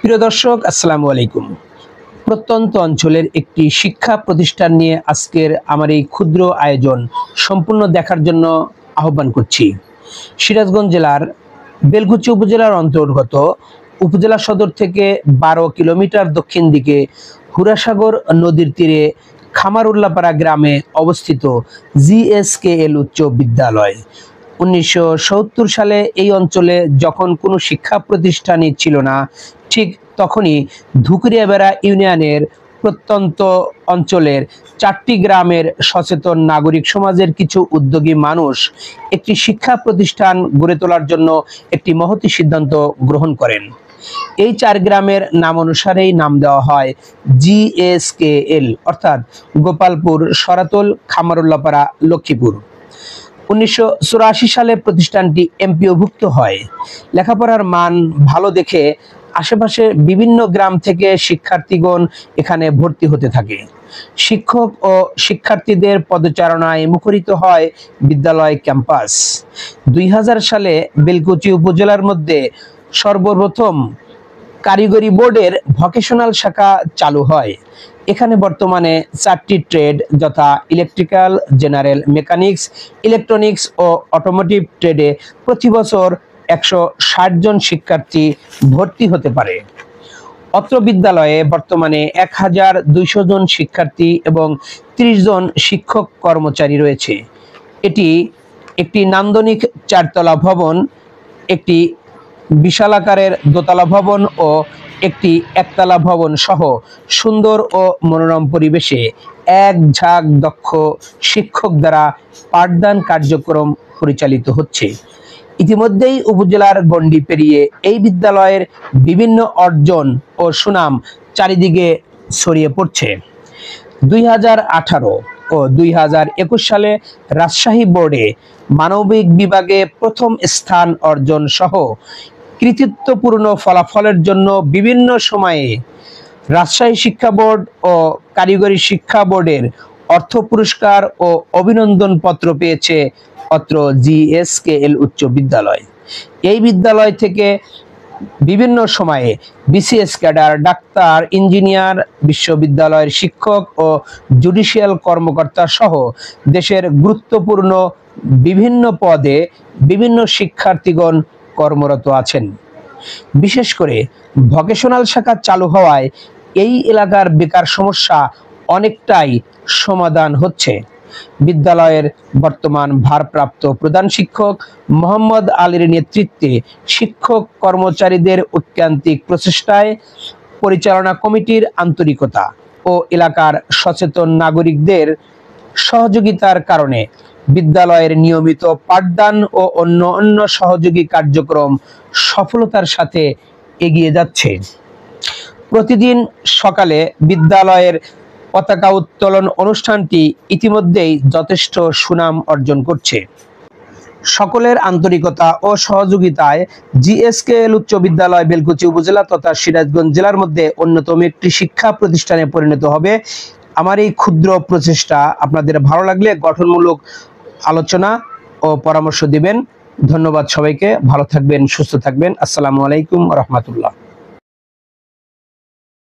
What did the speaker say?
প্রিয় দর্শক, আসসালামু আলাইকুম। প্রত্যন্ত অঞ্চলের একটি শিক্ষা প্রতিষ্ঠান নিয়ে আজকের আমার এই ক্ষুদ্র আয়োজন সম্পূর্ণ দেখার জন্য আহ্বান করছি। সিরাজগঞ্জ জেলার বেলকুচি উপজেলার অন্তর্গত উপজেলা সদর থেকে 12 কিলোমিটার দক্ষিণ দিকে হুরাসাগর নদীর তীরে খামারুল্লাপাড়া গ্রামে অবস্থিত জিএসকেএল উচ্চ বিদ্যালয়। 1970 সালে এই অঞ্চলে যখন কোনো শিক্ষা প্রতিষ্ঠানই ছিল না, ঠিক তখনই ধুকুরিয়াবেড়া ইউনিয়নের প্রত্যন্ত অঞ্চলের 4টি গ্রামের সচেতন নাগরিক সমাজের কিছু উদ্যোগী মানুষ একটি শিক্ষা প্রতিষ্ঠান গড়ে তোলার জন্য একটি মহতী সিদ্ধান্ত গ্রহণ করেন। এই 4 গ্রামের নাম অনুসারেই নাম দেওয়া হয় জিএসকেএল, অর্থাৎ গোপালপুর, সরাতল, খামারুল্লাপাড়া, লক্ষ্মীপুর। 1984 সালে প্রতিষ্ঠানটি এমপিওভুক্ত হয়। লেখাপড়ার মান ভালো দেখে আশেপাশে বিভিন্ন গ্রাম থেকে শিক্ষার্থীগণ এখানে ভর্তি হতে থাকে। শিক্ষক ও শিক্ষার্থীদের পদচারণায় মুখরিত হয় বিদ্যালয় ক্যাম্পাস। 2000 সালে বেলকুচি উপজেলার মধ্যে সর্বপ্রথম কারিগরি বোর্ডের ভোকেশনাল শাখা চালু হয়। এখানে বর্তমানে 4টি ট্রেড যথা ইলেকট্রিক্যাল, জেনারেল, মেকানিক্স, ইলেকট্রনিক্স ও অটোমোটিভ ট্রেডে প্রতি বছর 160 জন শিক্ষার্থী ভর্তি হতে পারে। অত্র বিদ্যালয়ে বর্তমানে 1200 জন শিক্ষার্থী এবং 30 জন শিক্ষক কর্মচারী রয়েছে। এটি একটি নান্দনিক 4তলা ভবন, একটি বিশাল আকারের দোতলা ভবন ও একটি একতলা ভবন সহ সুন্দর ও মনোরম পরিবেশে এক ঝাঁক দক্ষ শিক্ষক দ্বারা পাঠদান কার্যক্রম পরিচালিত হচ্ছে। ইতিমধ্যেই উপজেলার গণ্ডি পেরিয়ে এই বিদ্যালয়ের বিভিন্ন অর্জন ও সুনাম চারিদিকে ছড়িয়ে পড়ছে। 2018 ও 2021 সালে রাজশাহী বোর্ডে মানবিক বিভাগে প্রথম স্থান অর্জন সহ কৃতিত্বপূর্ণ ফলাফলের জন্য বিভিন্ন সময়ে রাজশাহী শিক্ষা বোর্ড ও কারিগরি শিক্ষা বোর্ডের অর্থ পুরস্কার ও অভিনন্দন পত্র পেয়েছে অত্র জিএসকেএল উচ্চ বিদ্যালয়। এই বিদ্যালয় থেকে বিভিন্ন সময়ে বিসিএস ক্যাডার, ডাক্তার, ইঞ্জিনিয়ার, বিশ্ববিদ্যালয়ের শিক্ষক ও জুডিশিয়াল কর্মকর্তা সহ দেশের গুরুত্বপূর্ণ বিভিন্ন পদে বিভিন্ন শিক্ষার্থীগণ কর্মরত আছেন। বিশেষ করে ভোকেশনাল শাখা চালু হওয়ায় এই এলাকার বেকার সমস্যা অনেকটাই সমাধান হচ্ছে। বিদ্যালয়ের বর্তমান ভারপ্রাপ্ত প্রধান শিক্ষক মোহাম্মদ আলীর নেতৃত্বে শিক্ষক কর্মচারীদের ঐকান্তিক প্রচেষ্টায়, পরিচালনা কমিটির আন্তরিকতা ও এলাকার সচেতন নাগরিকদের সহযোগিতার কারণে বিদ্যালয়ের নিয়মিত পাঠদান ও অন্য সহযোগী কার্যক্রম সফলতার সাথে এগিয়ে যাচ্ছে। প্রতিদিন সকালে বিদ্যালয়ের পতাকা উত্তোলন অনুষ্ঠানটি ইতিমধ্যেই যথেষ্ট সুনাম অর্জন করছে। সকলের আন্তরিকতা ও সহযোগিতায় জিএসকেএল উচ্চ বিদ্যালয় বেলকুচি উপজেলা তথা সিরাজগঞ্জ জেলার মধ্যে অন্যতম একটি শিক্ষা প্রতিষ্ঠানে পরিণত হবে। আমার এই ক্ষুদ্র প্রচেষ্টা আপনাদের ভালো লাগলে গঠনমূলক আলোচনা ও পরামর্শ দিবেন। ধন্যবাদ সবাইকে। ভালো থাকবেন, সুস্থ থাকবেন। আসসালামু আলাইকুম রহমতুল্লাহ।